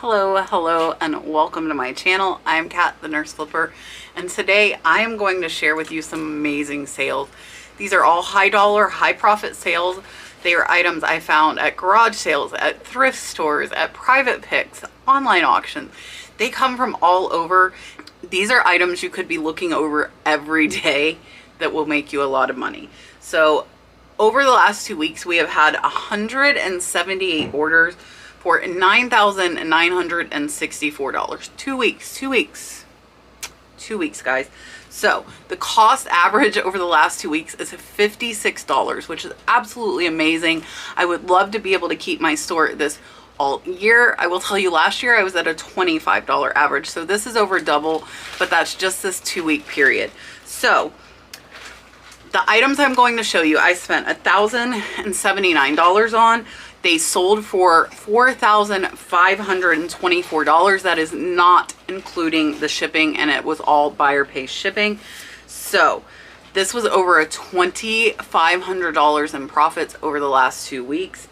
Hello, and welcome to my channel. I'm Kat, the Nurse Flipper, and today I am going to share with you some amazing sales. These are all high dollar, high profit sales. They are items I found at garage sales, at thrift stores, at private picks, online auctions. They come from all over. These are items you could be looking over every day that will make you a lot of money. So over the last 2 weeks, we have had 178 orders for $9,964. 2 weeks, guys. So the cost average over the last 2 weeks is $56, which is absolutely amazing. I would love to be able to keep my store at this all year. I will tell you, last year I was at a $25 average. So this is over double, but that's just this 2 week period. So the items I'm going to show you, I spent $1,079 on. They sold for $4,524. That is not including the shipping, and it was all buyer pay shipping. So this was over $2,500 in profits over the last 2 weeks.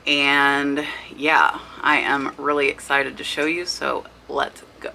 And yeah, I am really excited to show you. So let's go.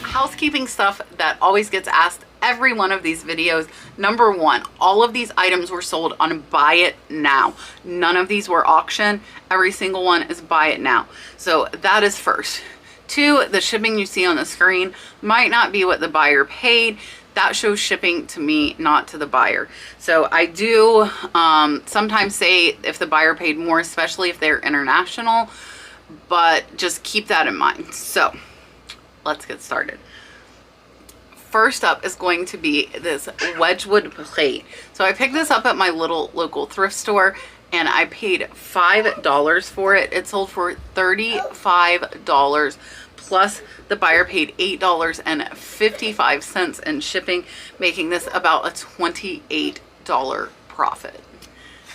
Housekeeping stuff that always gets asked every one of these videos. Number one, all of these items were sold on buy it now. None of these were auction. Every single one is buy it now. So that is first. Two, the shipping you see on the screen might not be what the buyer paid. That shows shipping to me, not to the buyer. So I do sometimes say if the buyer paid more, especially if they're international, but just keep that in mind. So let's get started. First up is going to be this Wedgwood plate. So I picked this up at my little local thrift store and I paid $5 for it. It sold for $35 plus the buyer paid $8.55 in shipping, making this about a $28 profit.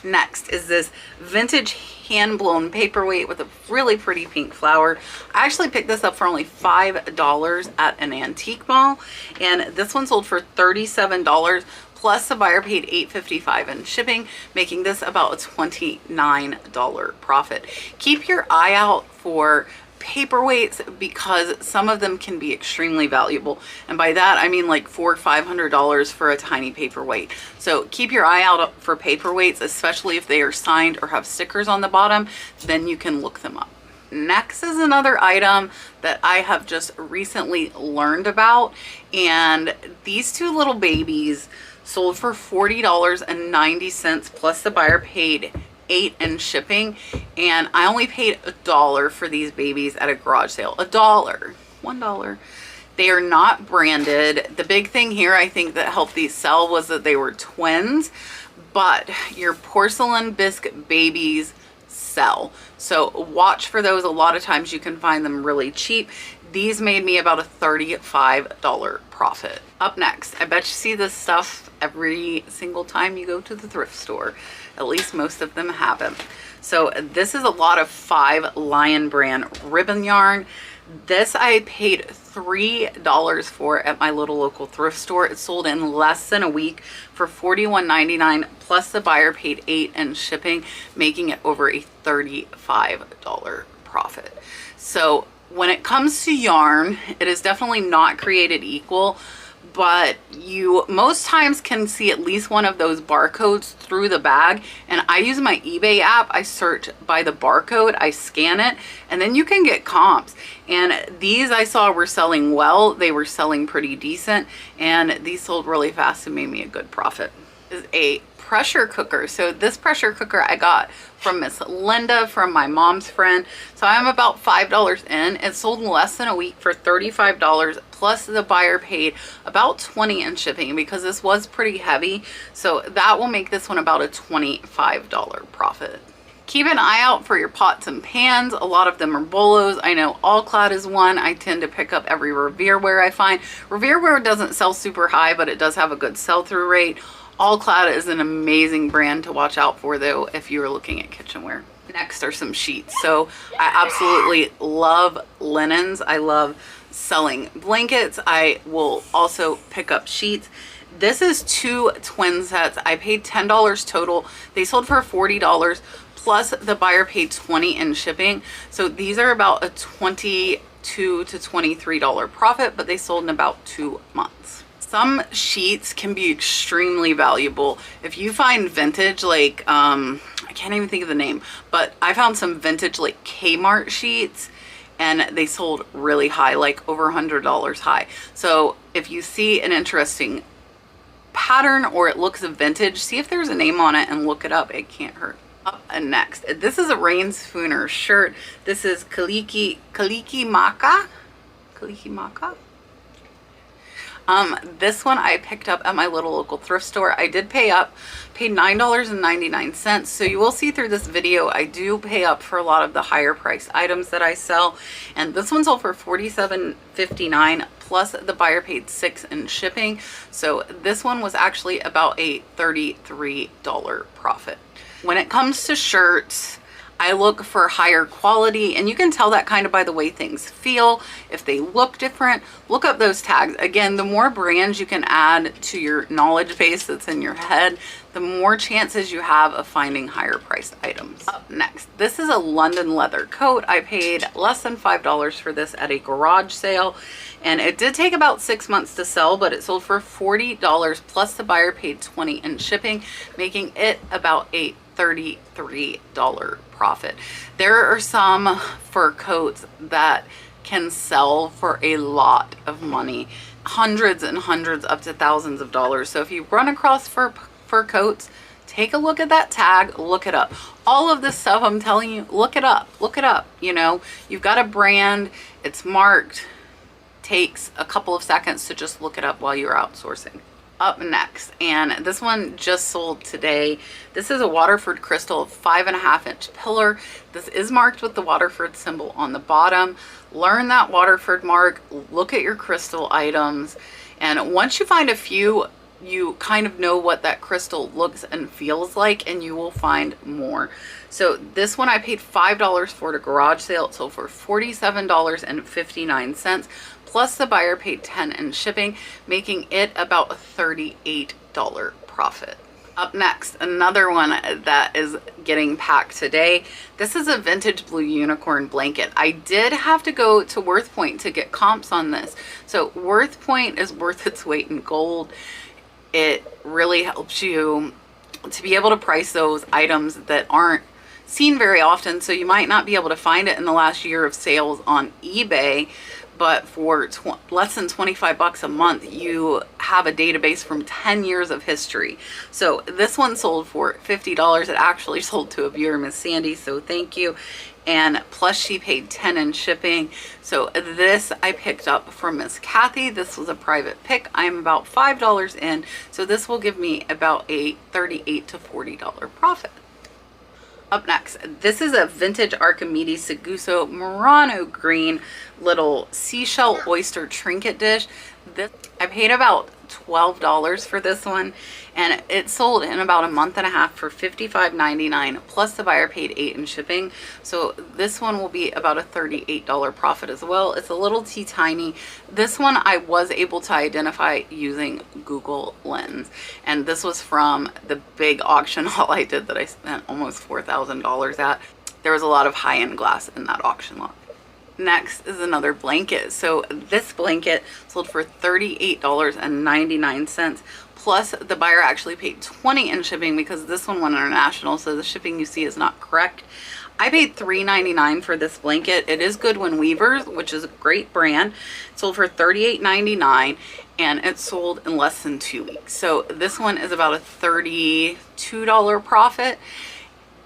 Next is this vintage hand-blown paperweight with a really pretty pink flower. I actually picked this up for only $5 at an antique mall, and this one sold for $37 plus the buyer paid $8.55 in shipping, making this about a $29 profit. Keep your eye out for paperweights because some of them can be extremely valuable, and by that I mean like $400 or $500 for a tiny paperweight. So keep your eye out for paperweights, especially if they are signed or have stickers on the bottom. Then you can look them up. Next is another item that I have just recently learned about, and these two little babies sold for $40.90 plus the buyer paid $8 in shipping, and I only paid $1 for these babies at a garage sale. $1. They are not branded. The big thing here I think that helped these sell was that they were twins, but your porcelain bisque babies sell, so watch for those. A lot of times you can find them really cheap. These made me about a $35 profit. Up next, I bet you see this stuff every single time you go to the thrift store. At least most of them have them. So this is a lot of 5 Lion brand ribbon yarn. This I paid $3 for at my little local thrift store. It sold in less than a week for $41.99 plus the buyer paid $8 in shipping, making it over a $35 profit. So when it comes to yarn, it is definitely not created equal, but you most times can see at least one of those barcodes through the bag. And I use my eBay app. I search by the barcode, I scan it, and then you can get comps. And these I saw were selling well. They were selling pretty decent, and these sold really fast and made me a good profit. This is a pressure cooker. So this pressure cooker I got from Miss Linda, from my mom's friend. So I'm about $5 in. It sold in less than a week for $35 plus the buyer paid about $20 in shipping because this was pretty heavy. So that will make this one about a $25 profit. Keep an eye out for your pots and pans. A lot of them are bolos. I know ALOT is one. I tend to pick up every Revereware I find. Revereware doesn't sell super high, but it does have a good sell-through rate. ALOT is an amazing brand to watch out for though if you're looking at kitchenware. Next are some sheets. So I absolutely love linens. I love selling blankets. I will also pick up sheets. This is 2 twin sets. I paid $10 total. They sold for $40 plus the buyer paid $20 in shipping. So these are about a $22 to $23 profit, but they sold in about 2 months. Some sheets can be extremely valuable. If you find vintage, like, I can't even think of the name, but I found some vintage like Kmart sheets and they sold really high, like over $100 high. So if you see an interesting pattern or it looks vintage, see if there's a name on it and look it up. It can't hurt. Up and next, this is a Rain Spooner shirt. This is Kaliki Maka. This one I picked up at my little local thrift store. I did paid $9.99. So you will see through this video, I do pay up for a lot of the higher price items that I sell. And this one sold for $47.59 plus the buyer paid $6 in shipping. So this one was actually about a $33 profit. When it comes to shirts, I look for higher quality, and you can tell that kind of by the way things feel. If they look different, look up those tags. Again, the more brands you can add to your knowledge base that's in your head, the more chances you have of finding higher priced items. Up next, this is a London leather coat. I paid less than $5 for this at a garage sale, and it did take about 6 months to sell, but it sold for $40 plus the buyer paid $20 in shipping, making it about a $33 profit. There are some fur coats that can sell for a lot of money, hundreds and hundreds up to thousands of dollars. So if you run across fur coats, take a look at that tag, look it up. All of this stuff I'm telling you, look it up, you know. You've got a brand, it's marked, takes a couple of seconds to just look it up while you're outsourcing. Up next, and this one just sold today. This is a Waterford crystal 5.5-inch pillar. This is marked with the Waterford symbol on the bottom. Learn that Waterford mark, look at your crystal items, and once you find a few, you kind of know what that crystal looks and feels like, and you will find more. So this one I paid $5 for at a garage sale. It sold for $47.59 plus the buyer paid $10 in shipping, making it about a $38 profit. Up next, another one that is getting packed today. This is a vintage blue unicorn blanket. I did have to go to Worth Point to get comps on this. So Worth Point is worth its weight in gold. It really helps you to be able to price those items that aren't seen very often. So you might not be able to find it in the last year of sales on eBay, but for less than 25 bucks a month, you have a database from 10 years of history. So this one sold for $50. It actually sold to a viewer, Miss Sandy, so thank you. And plus she paid $10 in shipping. So this I picked up from Miss Kathy. This was a private pick. I'm about $5 in. So this will give me about a $38 to $40 profit. Up next, this is a vintage Archimedes Seguso Murano green little seashell oyster trinket dish. I paid about $12 for this one, and it sold in about a month and a half for $55.99 plus the buyer paid $8 in shipping. So this one will be about a $38 profit as well. It's a little tiny. This one I was able to identify using Google Lens, and this was from the big auction haul I did that I spent almost $4,000 at. There was a lot of high-end glass in that auction lot. Next is another blanket. So this blanket sold for $38.99 plus the buyer actually paid $20 in shipping because this one went international, so the shipping you see is not correct. I paid $3.99 for this blanket. It is Goodwin Weavers, which is a great brand. It sold for $38.99 and it sold in less than 2 weeks. So this one is about a $32 profit.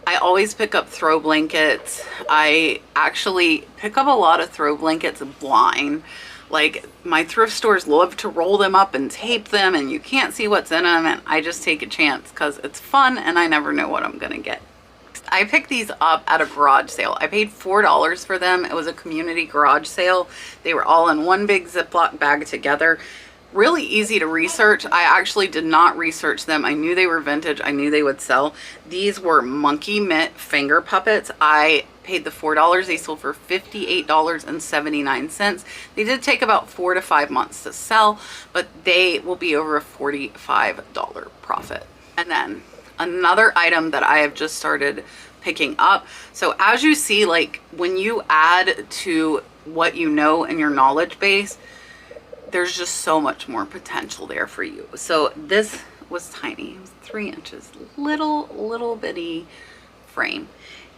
I always pick up throw blankets. I actually pick up a lot of throw blankets blind. Like, my thrift stores love to roll them up and tape them and you can't see what's in them, and I just take a chance because it's fun and I never know what I'm gonna get. I picked these up at a garage sale. I paid $4 for them. It was a community garage sale. They were all in one big Ziploc bag together. Really easy to research. I actually did not research them. I knew they were vintage. I knew they would sell. These were monkey mitt finger puppets. I paid the $4. They sold for $58.79. They did take about 4 to 5 months to sell, but they will be over a $45 profit. And then another item that I have just started picking up. So as you see, like when you add to what you know in your knowledge base, there's just so much more potential there for you. So this was tiny. It was 3 inches, little bitty frame.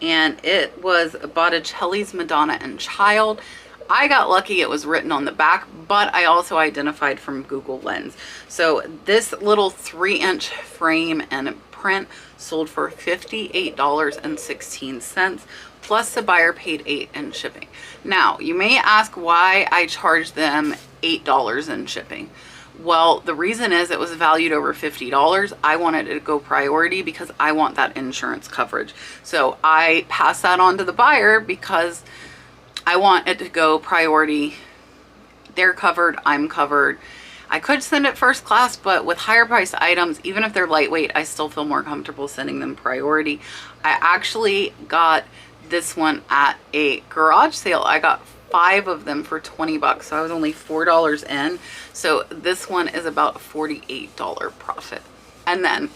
And it was Boticelli's Madonna and Child. I got lucky it was written on the back, but I also identified from Google Lens. So this little 3-inch frame and print sold for $58.16, plus the buyer paid $8 in shipping. Now, you may ask why I charged them $8 in shipping. Well, the reason is it was valued over $50. I wanted it to go priority because I want that insurance coverage. So I passed that on to the buyer because I want it to go priority. They're covered, I'm covered. I could send it first class, but with higher priced items, even if they're lightweight, I still feel more comfortable sending them priority. I actually got this one at a garage sale. I got 5 of them for 20 bucks, so I was only $4 in. So this one is about a $48 profit. And then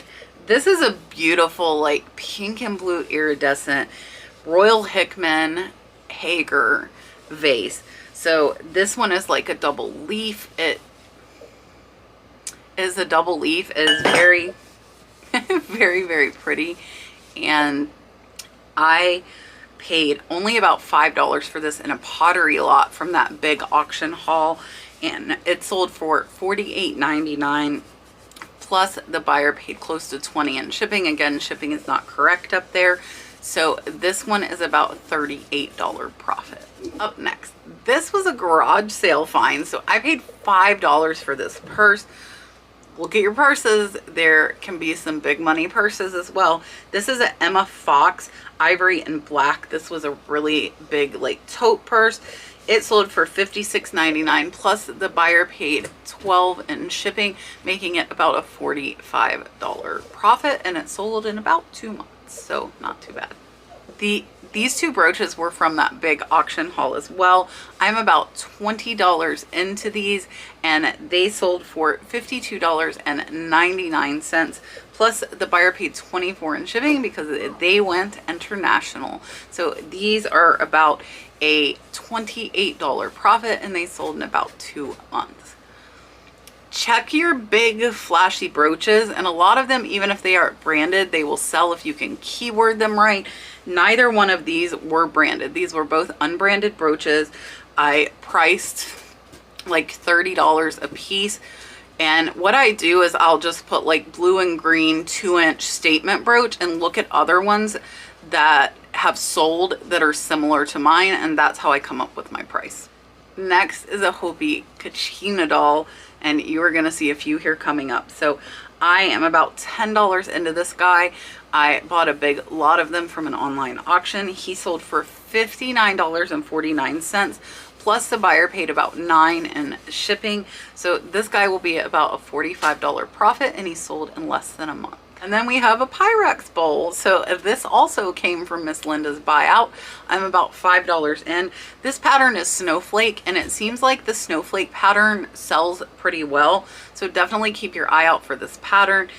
this is a beautiful like pink and blue iridescent Royal Hickman Hager vase. So this one is like a double leaf. It is a double leaf. It is very very pretty, and I paid only about $5 for this in a pottery lot from that big auction haul, and it sold for $48.99, plus the buyer paid close to $20 in shipping. Again, shipping is not correct up there, so this one is about $38 profit. Up next, this was a garage sale find, so I paid $5 for this purse. Look at your purses. There can be some big money purses as well. This is an Emma Fox Ivory and Black. This was a really big like tote purse. It sold for $56.99, plus the buyer paid $12 in shipping, making it about a $45 profit, and it sold in about 2 months, so not too bad. These 2 brooches were from that big auction haul as well. I'm about $20 into these, and they sold for $52.99, plus the buyer paid $24 in shipping because they went international. So these are about a $28 profit, and they sold in about 2 months. Check your big flashy brooches, and a lot of them, even if they aren't branded, they will sell if you can keyword them right. Neither one of these were branded. These were both unbranded brooches. I priced like $30 a piece, and what I do is I'll just put like blue and green 2-inch statement brooch and look at other ones that have sold that are similar to mine, and that's how I come up with my price. Next is a Hopi Kachina doll, and you are going to see a few here coming up. So I am about $10 into this guy. I bought a big lot of them from an online auction. He sold for $59.49, plus the buyer paid about $9 in shipping. So this guy will be about a $45 profit, and he sold in less than a month. And then we have a Pyrex bowl. So this also came from Miss Linda's buyout. I'm about $5 in. This pattern is snowflake, and it seems like the snowflake pattern sells pretty well. So definitely keep your eye out for this pattern.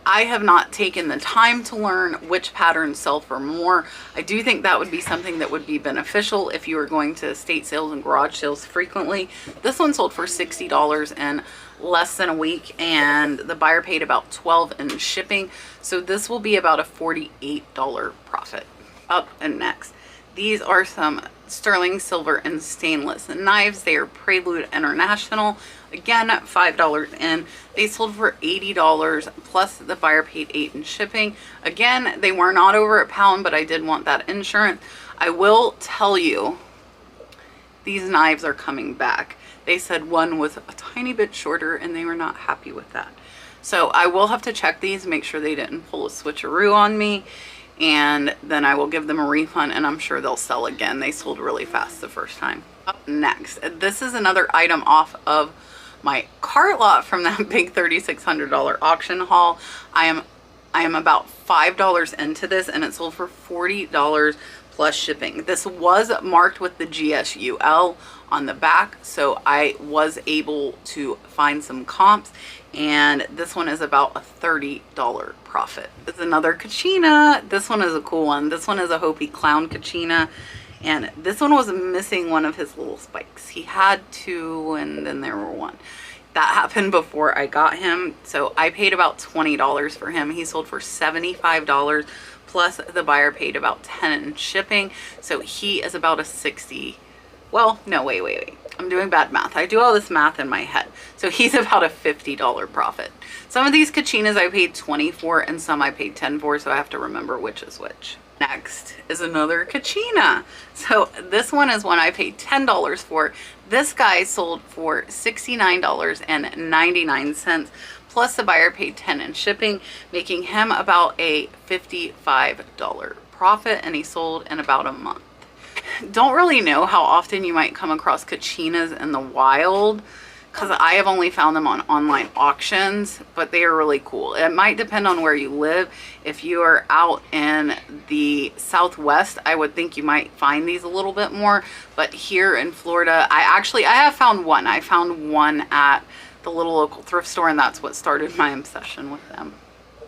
I have not taken the time to learn which patterns sell for more. I do think that would be something that would be beneficial if you were going to estate sales and garage sales frequently. This one sold for $60 in less than a week, and the buyer paid about $12 in shipping. So this will be about a $48 profit. Up and next, these are some sterling silver and stainless knives. They are Prelude International. Again, $5 in. They sold for $80, plus the buyer paid $8 in shipping. Again, they were not over a pound, but I did want that insurance. I will tell you, these knives are coming back. They said one was a tiny bit shorter, and they were not happy with that. So I will have to check these, make sure they didn't pull a switcheroo on me, and then I will give them a refund, and I'm sure they'll sell again. They sold really fast the first time. Up next, this is another item off of my cart lot from that big $3,600 auction haul. I am about $5 into this, and it sold for $40 plus shipping. This was marked with the GSUL on the back, so I was able to find some comps, and this one is about a $30 profit. It's another Kachina. This one is a cool one. This one is a Hopi clown Kachina, and this one was missing one of his little spikes. He had two, and then there were one. That happened before I got him, so I paid about $20 for him. He sold for $75, plus the buyer paid about $10 in shipping, so he is about a 60. Well, no, wait. I'm doing bad math. I do all this math in my head. So he's about a $50 profit. Some of these Kachinas I paid $20 for, and some I paid $10 for, so I have to remember which is which. Next is another Kachina. So this one is one I paid $10 for. This guy sold for $69.99, plus the buyer paid $10 in shipping, making him about a $55 profit, and he sold in about a month. Don't really know how often you might come across Kachinas in the wild, because I have only found them on online auctions, but they are really cool. It might depend on where you live. If you are out in the Southwest, I would think you might find these a little bit more, but here in Florida, I have found one. I found one at the little local thrift store, and that's what started my obsession with them.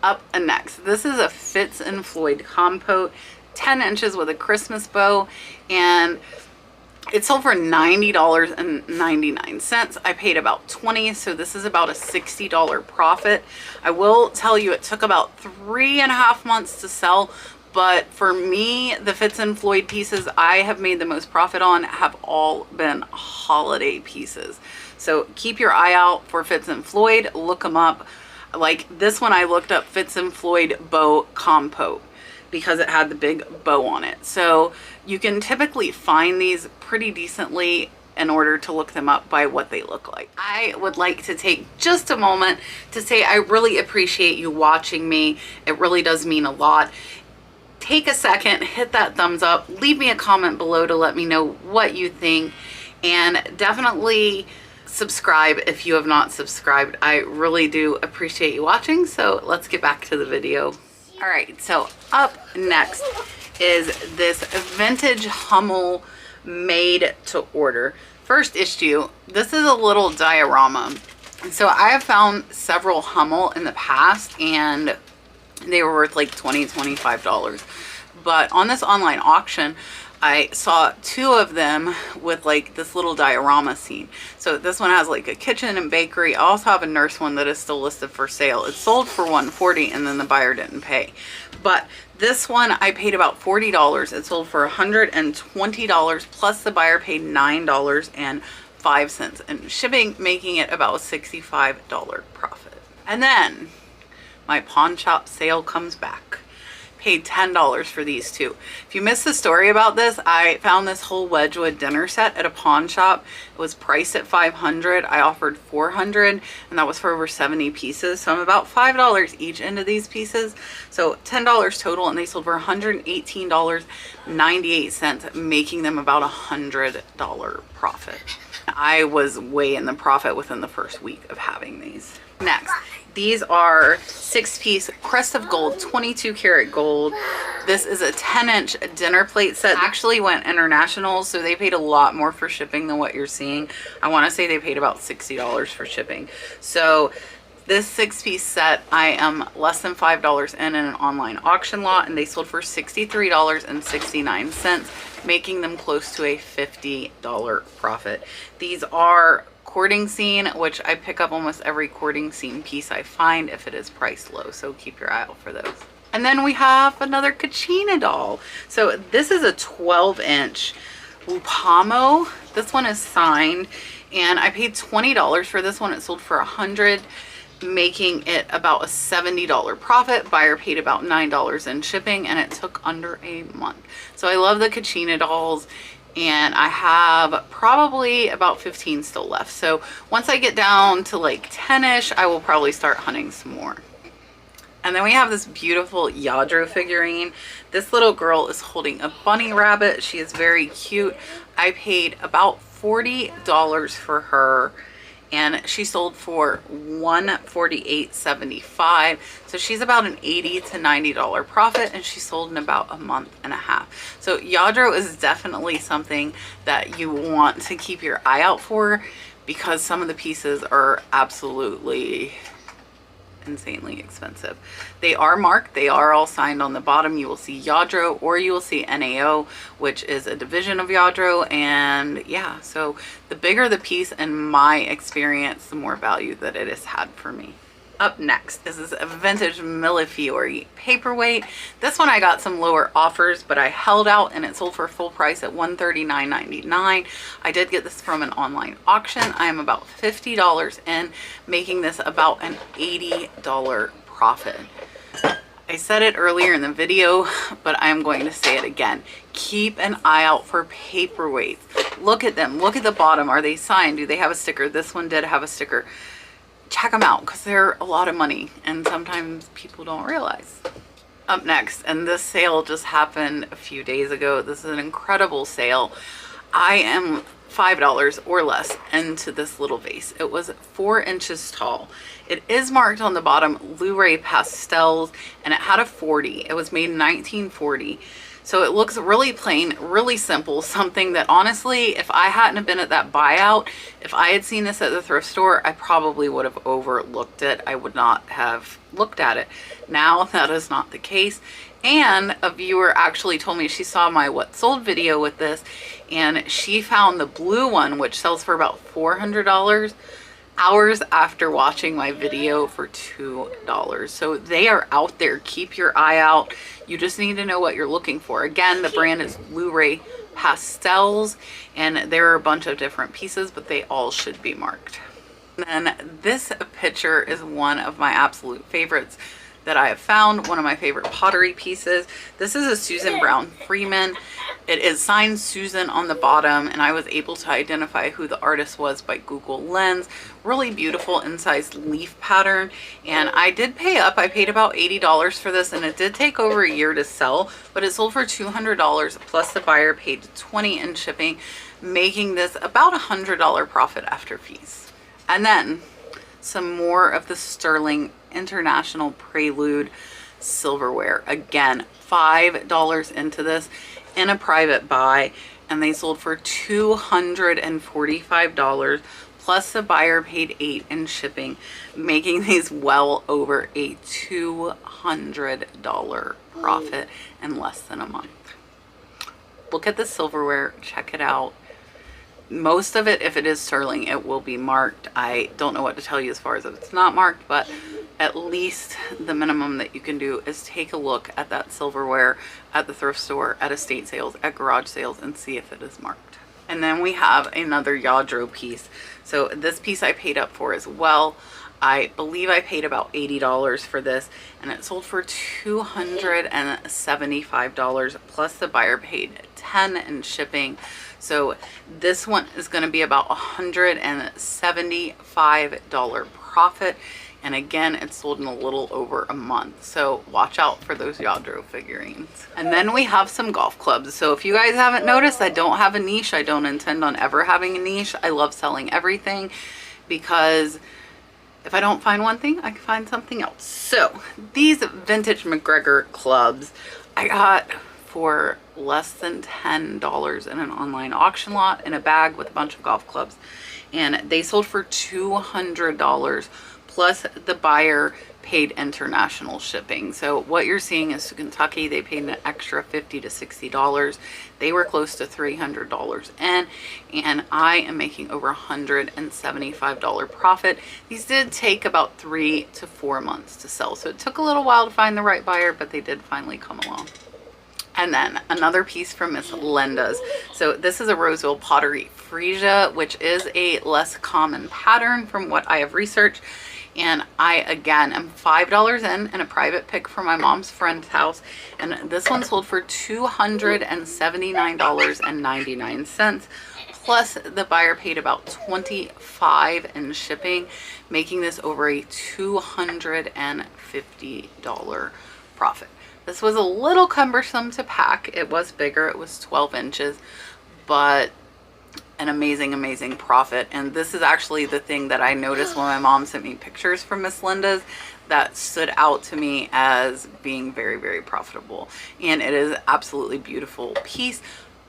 Up next, this is a Fitz and Floyd Compote, 10 inches with a Christmas bow, and it sold for $90.99. I paid about $20, so this is about a $60 profit. I will tell you, it took about 3.5 months to sell, but for me, the Fitz and Floyd pieces I have made the most profit on have all been holiday pieces. So keep your eye out for Fitz and Floyd, look them up. Like this one, I looked up Fitz and Floyd bow compote, because it had the big bow on it. So you can typically find these pretty decently in order to look them up by what they look like. I would like to take just a moment to say I really appreciate you watching me. It really does mean a lot. Take a second, hit that thumbs up, leave me a comment below to let me know what you think, and definitely subscribe if you have not subscribed. I really do appreciate you watching, so let's get back to the video. All right, so up next is this vintage Hummel made to order. First issue, this is a little diorama. So I have found several Hummel in the past, and they were worth like $20, $25. But on this online auction, I saw two of them with like this little diorama scene. So this one has like a kitchen and bakery. I also have a nurse one that is still listed for sale. It sold for $140, and then the buyer didn't pay. But this one I paid about $40. It sold for $120, plus the buyer paid $9.05 in shipping, making it about a $65 profit. And then my pawn shop sale comes back. Paid $10 for these two. If you missed the story about this, I found this whole Wedgwood dinner set at a pawn shop. It was priced at $500. I offered $400, and that was for over 70 pieces. So I'm about $5 each into these pieces. So $10 total, and they sold for $118.98, making them about a $100 profit. I was way in the profit within the first week of having these. Next, these are 6-piece Crest of Gold, 22 karat gold. This is a 10-inch dinner plate set. Actually went international, so they paid a lot more for shipping than what you're seeing. I want to say they paid about $60 for shipping. So this 6-piece set, I am less than $5 in an online auction lot, and they sold for $63.69, making them close to a $50 profit. These are courting scene, which I pick up almost every courting scene piece I find if it is priced low, so keep your eye out for those. And then we have another Kachina doll. So this is a 12-inch Wupamo. This one is signed, and I paid $20 for this one. It sold for $100, making it about a $70 profit. Buyer paid about $9 in shipping, and it took under a month. So I love the Kachina dolls, and I have probably about 15 still left. So once I get down to like 10-ish, I will probably start hunting some more. And then we have this beautiful LLADRO figurine. This little girl is holding a bunny rabbit. She is very cute. I paid about $40 for her, and she sold for $148.75. So she's about an $80 to $90 profit, and she sold in about a month and a half. So LLADRO is definitely something that you want to keep your eye out for, because some of the pieces are absolutely insanely expensive. They are marked, they are all signed on the bottom. You will see LLADRO, or you will see NAO, which is a division of LLADRO. And yeah, so the bigger the piece, in my experience, the more value that it has had for me. Up next is this vintage Millefiori paperweight. This one I got some lower offers, but I held out and it sold for full price at $139.99. I did get this from an online auction. I am about $50 in, making this about an $80 profit. I said it earlier in the video, but I am going to say it again. Keep an eye out for paperweights. Look at them. Look at the bottom. Are they signed? Do they have a sticker? This one did have a sticker. Check them out, because they're a lot of money and sometimes people don't realize. Up next, and this sale just happened a few days ago. This is an incredible sale. I am $5 or less into this little vase. It was 4 inches tall. It is marked on the bottom Luray Pastels, and it had a 40. It was made in 1940. So it looks really plain, really simple, something that honestly, if I hadn't been at that buyout, if I had seen this at the thrift store, I probably would have overlooked it. I would not have looked at it. Now that is not the case. And a viewer actually told me she saw my what sold video with this, and she found the blue one, which sells for about $400, hours after watching my video for $2. So they are out there. Keep your eye out. You just need to know what you're looking for. Again, the brand is Luray Pastels, and there are a bunch of different pieces, but they all should be marked. And then this picture is one of my absolute favorites that I have found, one of my favorite pottery pieces. This is a Susan Brown Freeman. It is signed Susan on the bottom, and I was able to identify who the artist was by Google Lens. Really beautiful incised leaf pattern, and I did pay up. I paid about $80 for this, and it did take over a year to sell, but it sold for $200 plus the buyer paid $20 in shipping, making this about a $100 profit after fees. And then some more of the sterling International Prelude silverware. Again, $5 into this in a private buy, and they sold for $245 plus the buyer paid $8 in shipping, making these well over a $200 profit in less than a month. Look at the silverware, check it out. Most of it, if it is sterling, it will be marked. I don't know what to tell you as far as if it's not marked, but at least the minimum that you can do is take a look at that silverware at the thrift store, at estate sales, at garage sales, and see if it is marked. And then we have another LLADRO piece. So this piece I paid up for as well. I believe I paid about $80 for this, and it sold for $275 plus the buyer paid $10 in shipping. So this one is going to be about $175 profit, and again, it's sold in a little over a month. So watch out for those LLADRO figurines. And then we have some golf clubs. So if you guys haven't noticed, I don't have a niche. I don't intend on ever having a niche. I love selling everything, because if I don't find one thing, I can find something else. So these vintage McGregor clubs I got for less than $10 in an online auction lot in a bag with a bunch of golf clubs, and they sold for $200 plus the buyer paid international shipping. So what you're seeing is Kentucky, they paid an extra $50 to $60. They were close to $300 in, and I am making over $175 profit. These did take about 3 to 4 months to sell, so it took a little while to find the right buyer, but they did finally come along. And then another piece from Miss Linda's. So this is a Roseville Pottery Freesia, which is a less common pattern from what I have researched. And I, again, am $5 in a private pick from my mom's friend's house. And this one sold for $279.99. Plus the buyer paid about $25 in shipping, making this over a $250 profit. This was a little cumbersome to pack. It was bigger, it was 12 inches, but an amazing profit. And this is actually the thing that I noticed when my mom sent me pictures from Miss Linda's that stood out to me as being very profitable. And it is absolutely beautiful piece.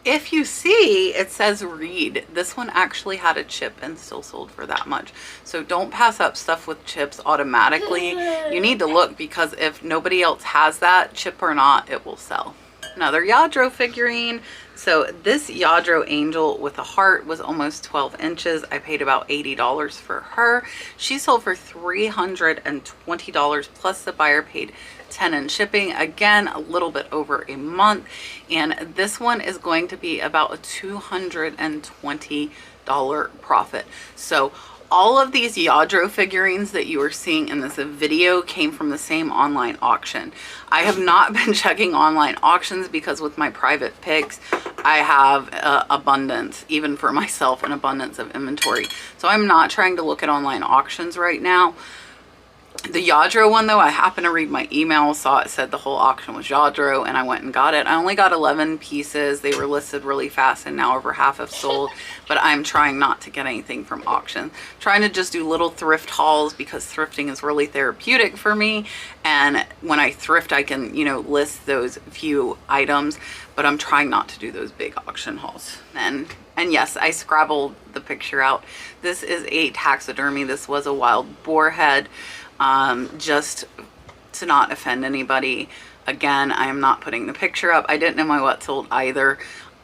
If you see, it says Reed. This one actually had a chip and still sold for that much. So don't pass up stuff with chips automatically. You need to look, because if nobody else has that, chip or not, it will sell. Another LLADRO figurine. So this LLADRO angel with a heart was almost 12 inches. I paid about $80 for her. She sold for $320 plus the buyer paid $10 in shipping. Again, a little bit over a month. And this one is going to be about a $220 profit. So all of these LLADRO figurines that you are seeing in this video came from the same online auction. I have not been checking online auctions because with my private picks, I have abundance, even for myself, an abundance of inventory. So I'm not trying to look at online auctions right now. The LLADRO one though, I happened to read my email, saw it said the whole auction was LLADRO, and I went and got it. I only got 11 pieces. They were listed really fast and now over half have sold, but I'm trying not to get anything from auction. Trying to just do little thrift hauls because thrifting is really therapeutic for me. And when I thrift, I can, you know, list those few items, but I'm trying not to do those big auction hauls. And yes, I scrabbled the picture out. This is a taxidermy. This was a wild boar head. Just to not offend anybody. Again, I am not putting the picture up. I didn't know my what sold either.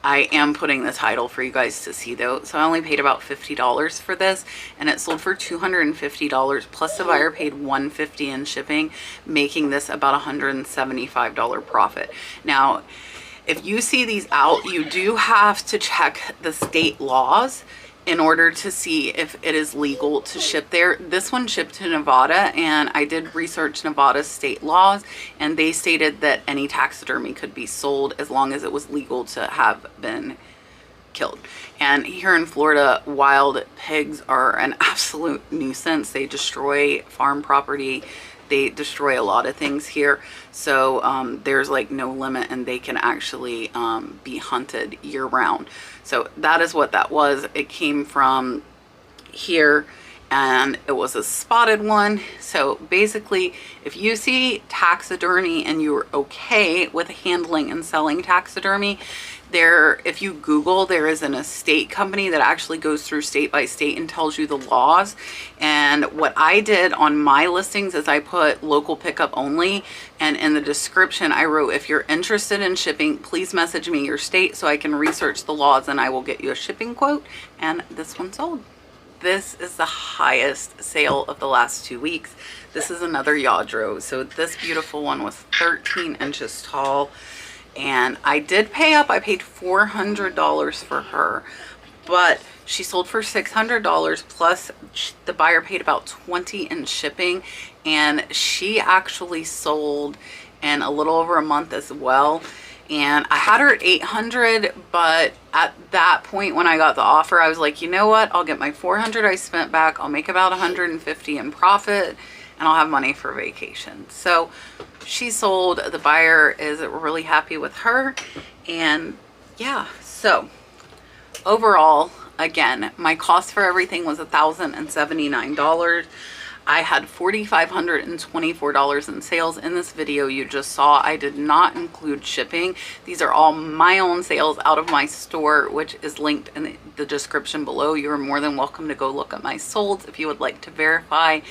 I am putting the title for you guys to see though. So I only paid about $50 for this, and it sold for $250 plus the buyer paid $150 in shipping, making this about $175 profit. Now, if you see these out, you do have to check the state laws in order to see if it is legal to ship there. This one shipped to Nevada, and I did research Nevada's state laws, and they stated that any taxidermy could be sold as long as it was legal to have been killed. And here in Florida, wild pigs are an absolute nuisance. They destroy farm property. They destroy a lot of things here. So there's like no limit, and they can actually be hunted year round. So that is what that was. It came from here, and it was a spotted one. So basically, if you see taxidermy and you're okay with handling and selling taxidermy, if you Google, there is an estate company that actually goes through state by state and tells you the laws. And what I did on my listings is I put local pickup only, and in the description I wrote, if you're interested in shipping, please message me your state so I can research the laws and I will get you a shipping quote. And this one sold. This is the highest sale of the last 2 weeks. This is another LLADRO. So this beautiful one was 13 inches tall. And I did pay up. I paid $400 for her, but she sold for $600 plus the buyer paid about $20 in shipping, and she actually sold in a little over a month as well. And I had her at $800, but at that point when I got the offer, I was like, you know what, I'll get my $400 I spent back. I'll make about $150 in profit, and I'll have money for vacation. So she sold. The buyer is really happy with her. And yeah, so overall, again, my cost for everything was $1,079. I had $4,524 in sales. In this video you just saw, I did not include shipping. These are all my own sales out of my store, which is linked in the description below. You're more than welcome to go look at my solds if you would like to verify.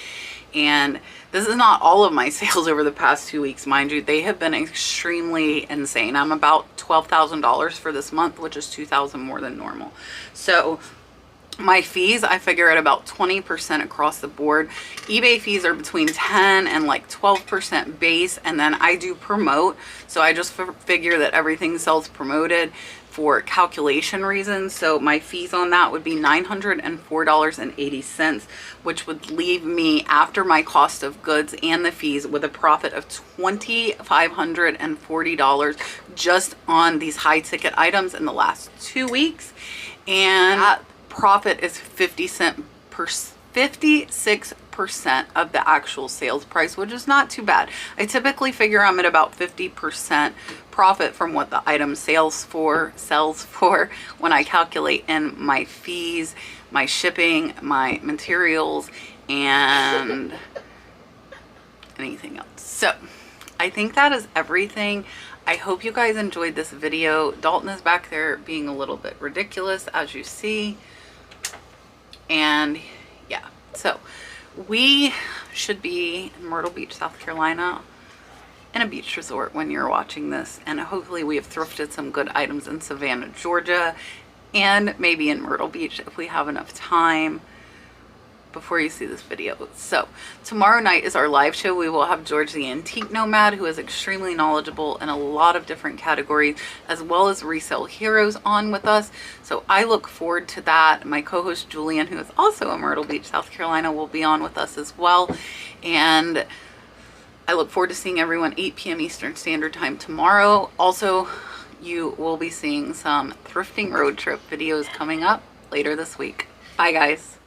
And this is not all of my sales over the past 2 weeks, mind you. They have been extremely insane. I'm about $12,000 for this month, which is $2,000 more than normal. So my fees, I figure at about 20% across the board. eBay fees are between 10 and like 12% base, and then I do promote. So I just figure that everything sells promoted for calculation reasons. So my fees on that would be $904.80, which would leave me after my cost of goods and the fees with a profit of $2,540 just on these high ticket items in the last 2 weeks. And that profit is 56% 5% of the actual sales price, which is not too bad. I typically figure I'm at about 50% profit from what the item sells for when I calculate in my fees, my shipping, my materials, and anything else. So I think that is everything. I hope you guys enjoyed this video. Dalton is back there being a little bit ridiculous, as you see. And yeah, so we should be in Myrtle Beach, South Carolina, in a beach resort when you're watching this. And hopefully we have thrifted some good items in Savannah, Georgia, and maybe in Myrtle Beach if we have enough time before you see this video. So tomorrow night is our live show. We will have George the Antique Nomad, who is extremely knowledgeable in a lot of different categories, as well as resale heroes, on with us. So I look forward to that. My co-host Julian, who is also in Myrtle Beach, South Carolina, will be on with us as well. And I look forward to seeing everyone 8 p.m. Eastern Standard Time tomorrow. Also, you will be seeing some thrifting road trip videos coming up later this week. Bye guys.